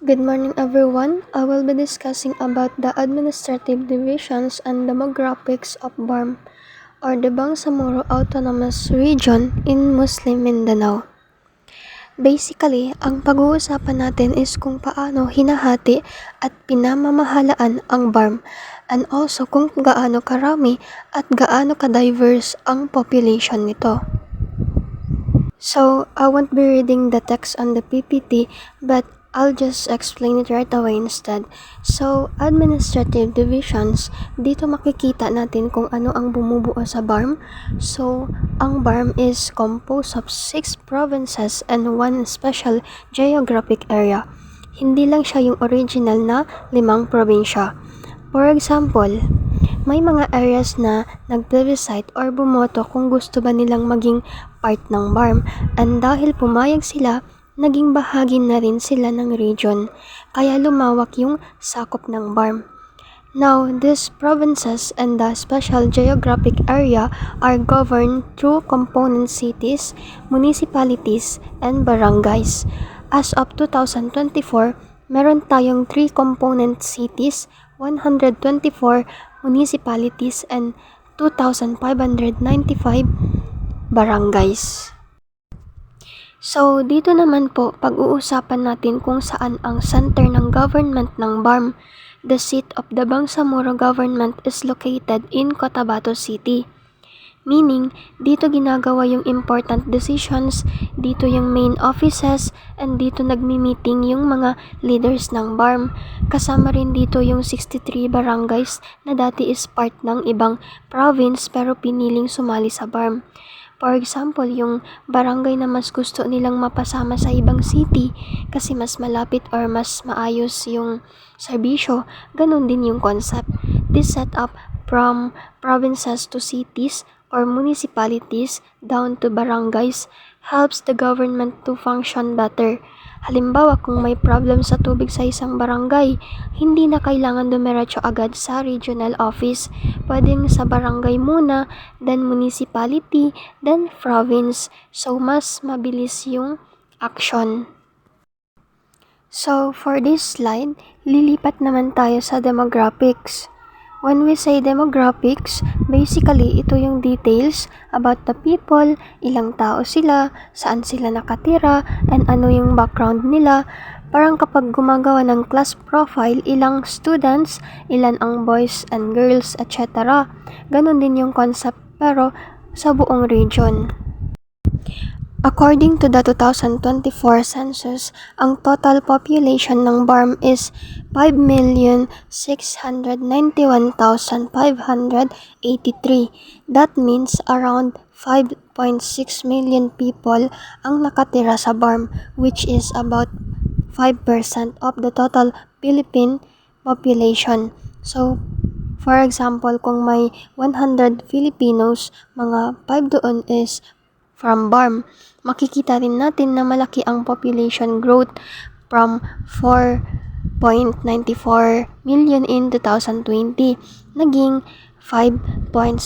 Good morning everyone. I will be discussing about the administrative divisions and demographics of BARM or the Bangsamoro Autonomous Region in Muslim Mindanao. Basically, ang pag-uusapan natin is kung paano hinahati at pinamamahalaan ang BARM and also kung gaano karami at gaano ka-diverse ang population nito. So, I won't be reading the text on the PPT, but I'll just explain it right away instead. So, administrative divisions, dito makikita natin kung ano ang bumubuo sa BARM. So, ang BARM is composed of 6 provinces and 1 special geographic area. Hindi lang siya yung original na 5 probinsya. For example, may mga areas na nag-plebiscite or bumoto kung gusto ba nilang maging part ng BARM, and dahil pumayag sila, naging bahagi na rin sila ng region, kaya lumawak yung sakop ng BARM. Now, these provinces and the special geographic area are governed through component cities, municipalities, and barangays. As of 2024, meron tayong 3 component cities, 124 municipalities, and 2,595 barangays. So, dito naman po, pag-uusapan natin kung saan ang center ng government ng BARM. The seat of the Bangsamoro government is located in Cotabato City. Meaning, dito ginagawa yung important decisions, dito yung main offices, and dito nagmi-meeting yung mga leaders ng BARM. Kasama rin dito yung 63 barangays na dati is part ng ibang province pero piniling sumali sa BARM. For example, yung barangay na mas gusto nilang mapasama sa ibang city kasi mas malapit or mas maayos yung serbisyo, ganun din yung concept. This setup from provinces to cities or municipalities down to barangays helps the government to function better. Halimbawa, kung may problem sa tubig sa isang barangay, hindi na kailangan dumiretso agad sa regional office. Pwedeng sa barangay muna, then municipality, then province. So, mas mabilis yung action. So, for this slide, lilipat naman tayo sa demographics. When we say demographics, basically ito yung details about the people, ilang tao sila, saan sila nakatira, and ano yung background nila. Parang kapag gumagawa ng class profile, ilang students, ilan ang boys and girls, etc. Ganon din yung concept pero sa buong region. According to the 2024 census, ang total population ng BARM is 5,691,583. That means around 5.6 million people ang nakatira sa BARM, which is about 5% of the total Philippine population. So, for example, kung may 100 Filipinos, mga 5 doon is from BARM. Makikita rin natin na malaki ang population growth from 4.94 million in 2020, naging 5.69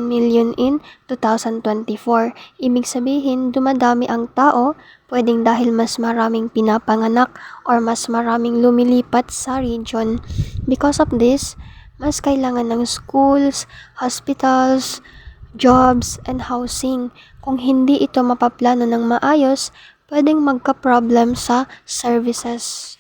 million in 2024. Ibig sabihin, dumadami ang tao, pwedeng dahil mas maraming pinapanganak or mas maraming lumilipat sa region. Because of this, mas kailangan ng schools, hospitals, jobs, and housing. Kung hindi ito mapaplano ng maayos, pwedeng magka-problem sa services.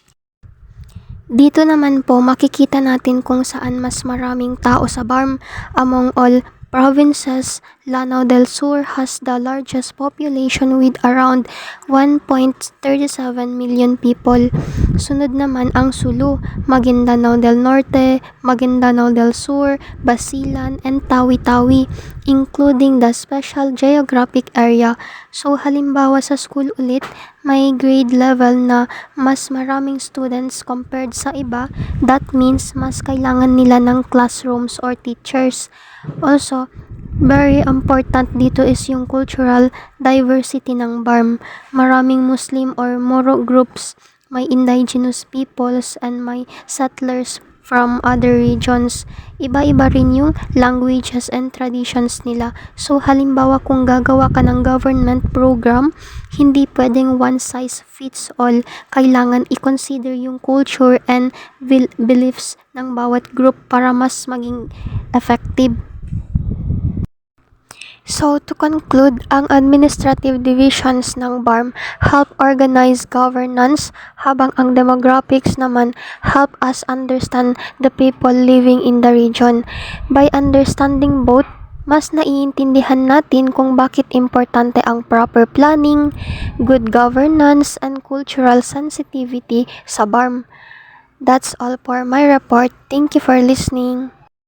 Dito naman po makikita natin kung saan mas maraming tao sa BARM. Among all provinces, Lanao del Sur has the largest population with around 1.37 million people. Sunod naman ang Sulu, Maguindanao del Norte, Maguindanao del Sur, Basilan, and Tawi-Tawi, including the special geographic area. So halimbawa sa school ulit, may grade level na mas maraming students compared sa iba. That means mas kailangan nila ng classrooms or teachers. Also, very important dito is yung cultural diversity ng BARM. Maraming Muslim or Moro groups, may indigenous peoples, and may settlers from other regions. Iba-iba rin yung languages and traditions nila. So, halimbawa kung gagawa ka ng government program, hindi pwedeng one size fits all. Kailangan i-consider yung culture and beliefs ng bawat group para mas maging effective. So, to conclude, ang administrative divisions ng BARM help organize governance, habang ang demographics naman help us understand the people living in the region. By understanding both, mas naiintindihan natin kung bakit importante ang proper planning, good governance, and cultural sensitivity sa BARM. That's all for my report. Thank you for listening.